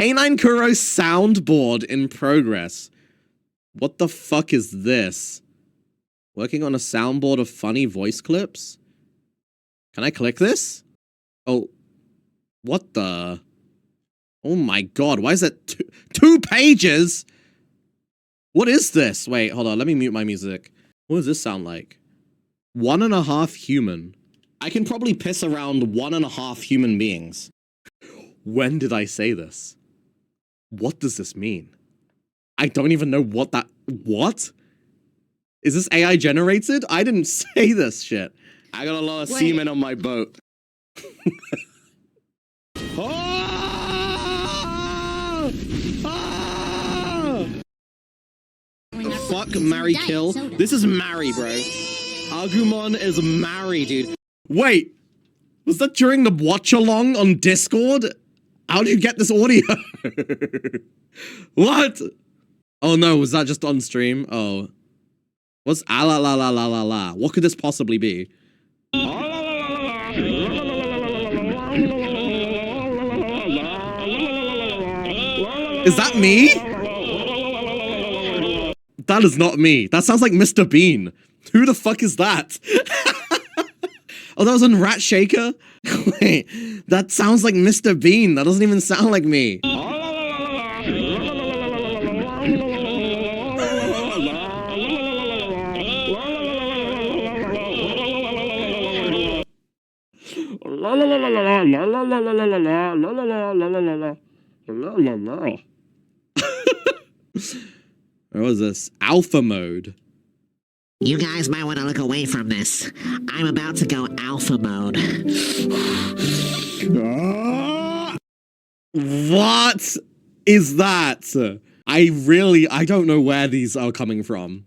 K9KURO soundboard in progress. What the fuck is this? Working on a soundboard of funny voice clips? Can I click this? Oh, what the? Oh my god, why is that two pages? What is this? Wait, hold on, let me mute my music. What does this sound like? 1.5 human. I can probably piss around 1.5 human beings. When did I say this? What does this mean? I don't even know what that... What? Is this AI generated? I didn't say this shit. I got a lot of semen on my boat. Fuck, marry, kill. This is marry, bro. Agumon is marry, dude. Wait, was that during the watch-along on Discord? How did you get this audio? What? Oh no, was that just on stream? Oh. What's ah la la la la la la? What could this possibly be? Is that me? That is not me. That sounds like Mr. Bean. Who the fuck is that? Oh, that was on Rat Shaker? Wait, that sounds like Mr. Bean. That doesn't even sound like me. What was this? Alpha mode. You guys might want to look away from this. I'm about to go alpha mode. What is that? I don't know where these are coming from.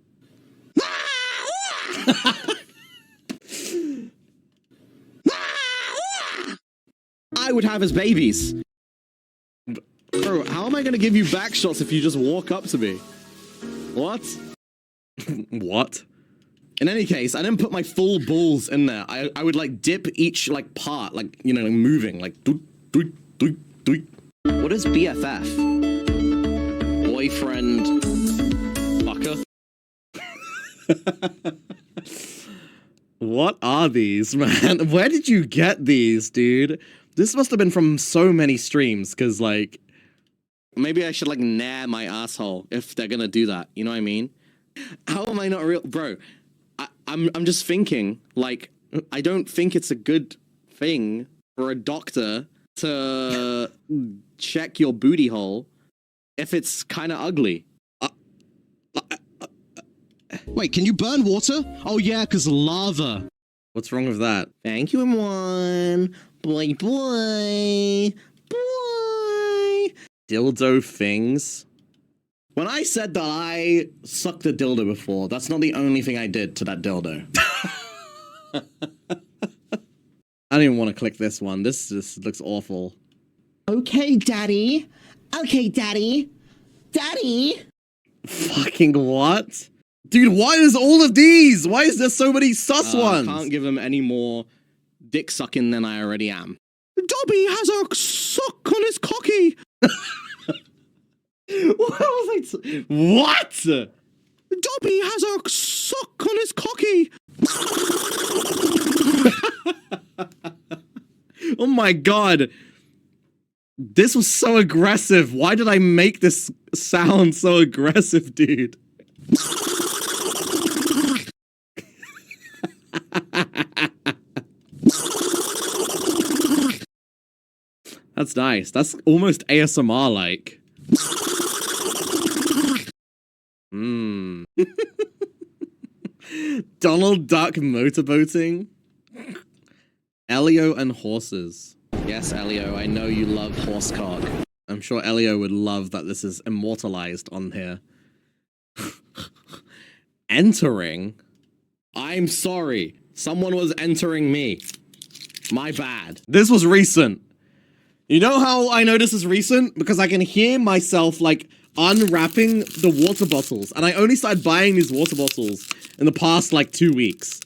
I would have as babies. Bro, how am I gonna give you back shots if you just walk up to me? What? What? In any case, I didn't put my full balls in there. I would like dip each like part, like, you know, like moving, like doot, doot, doot, doot. What is BFF? Boyfriend fucker? What are these, man? Where did you get these, dude? This must have been from so many streams, because like, maybe I should like nair my asshole if they're gonna do that. You know what I mean? How am I not real? Bro, I'm just thinking, like, I don't think it's a good thing for a doctor to check your booty hole if it's kind of ugly. Wait, can you burn water? Oh yeah, because lava. What's wrong with that? Thank you, M1. Boy, boy. Boy. Dildo things. When I said that I sucked a dildo before, that's not the only thing I did to that dildo. I don't even want to click this one. This just looks awful. Okay, daddy. Okay, daddy. Daddy. Fucking what? Dude, why is all of these? Why is there so many sus ones? I can't give them any more dick sucking than I already am. Dobby has a suck on his cocky. What was I What? Dobby has a suck on his cocky. Oh my god. This was so aggressive. Why did I make this sound so aggressive, dude? That's nice. That's almost ASMR-like. Donald Duck motorboating. Elio and horses. Yes, Elio, I know you love horse cock. I'm sure Elio would love that this is immortalized on here. Entering? I'm sorry. Someone was entering me. My bad. This was recent. You know how I know this is recent? Because I can hear myself, like, unwrapping the water bottles. And I only started buying these water bottles in the past, like, 2 weeks.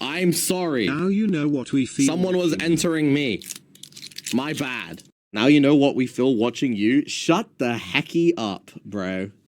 I'm sorry. Now you know what we feel. Someone was entering me. My bad. Now you know what we feel watching you. Shut the hecky up, bro.